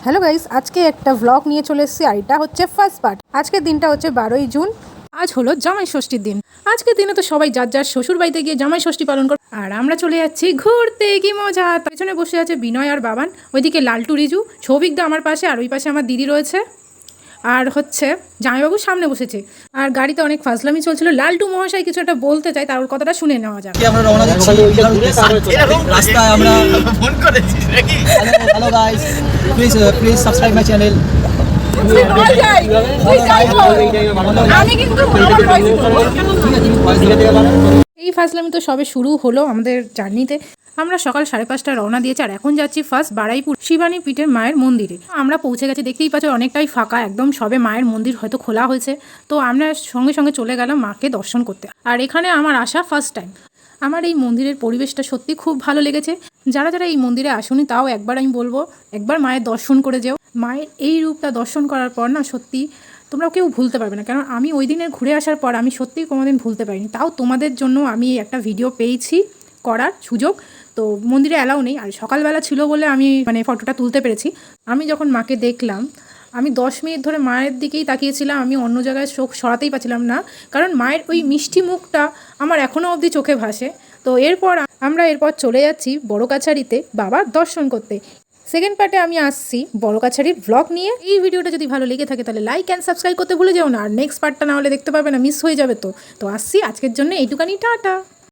Hello guys, আজকে একটা blog নিয়ে চলে এসেছি আর এটা হচ্ছে ফার্স্ট পার্ট। আজকের দিনটা হচ্ছে 12ই জুন। আজ হলো জামাই ষষ্ঠীর দিন। আজকের দিনে তো সবাই যার যার শ্বশুর বাড়িতে গিয়ে জামাই ষষ্ঠী পালন করে, আর আমরা চলে যাচ্ছি ঘুরতে। কি মজা! পেছনে বসে আছে বিনয় আর বাবান, ওইদিকে লালটু রিজু, সৌভিকদা আমার পাশে, আর ওই পাশে আমার দিদি রয়েছে, আর হচ্ছে জামাইবাবু সামনে বসেছে। আর গাড়িতে অনেক ফাজলামি চলছিল। লালটু মহাশয় কিছু একটা বলতে চাই, তার কথাটা শুনে নেওয়া যাক। আমরা রওনা দিচ্ছি রাস্তায়। আমরা ফোন করেছিস নাকি? Hello guys, please subscribe my channel. এই ফাজলামি তো সবে শুরু হলো আমাদের জার্নিতে। আমরা সকাল 5:30 রওনা দিয়েছি, আর এখন যাচ্ছি ফার্স্ট বারাইপুর শিবানী পীঠের মায়ের মন্দিরে। আমরা পৌঁছে গেছি, দেখতেই পাচ্ছ অনেকটাই ফাঁকা, একদম সবে মায়ের মন্দির হয়তো খোলা হয়েছে। তো আমরা সঙ্গে সঙ্গে চলে গেলাম মাকে দর্শন করতে। আর এখানে আমার আসা ফার্স্ট টাইম। আমার এই মন্দিরের পরিবেশটা সত্যি খুব ভালো লেগেছে। যারা যারা এই মন্দিরে আসুনি, তাও একবার আমি বলবো একবার মায়ের দর্শন করে যেও। মায়ের এই রূপটা দর্শন করার পর না, সত্যি তোমরা কেউ ভুলতে পারবে না। কারণ আমি ওই দিনের ঘুরে আসার পর আমি সত্যিই কোনোদিন ভুলতে পারিনি। তাও তোমাদের জন্য আমি একটা ভিডিও পেয়েছি করার সুযোগ। তো মন্দিরে অ্যালাউ নেই, আর সকালবেলা ছিল বলে আমি ফটোটা তুলতে পেরেছি। আমি যখন মাকে দেখলাম, আমি 10 মিনিট ধরে মায়ের দিকেই তাকিয়েছিলাম। আমি অন্য জায়গায় চোখ সরাতেই পারছিলাম না, কারণ মায়ের ওই মিষ্টি মুখটা আমার এখনও অবধি চোখে ভাসে। তো আমরা এরপর চলে যাচ্ছি বড় কাছারিতে বাবার দর্শন করতে। সেকেন্ড পার্টে আমি আসছি বড় কাছারির ব্লগ নিয়ে। এই ভিডিওটা যদি ভালো লেগে থাকে তাহলে লাইক অ্যান্ড সাবস্ক্রাইব করতে ভুলে যাও না। আর নেক্সট পার্টটা না হলে দেখতে পাবে না, মিস হয়ে যাবে। তো আসছি আজকের জন্য এইটুকানি, টাটা।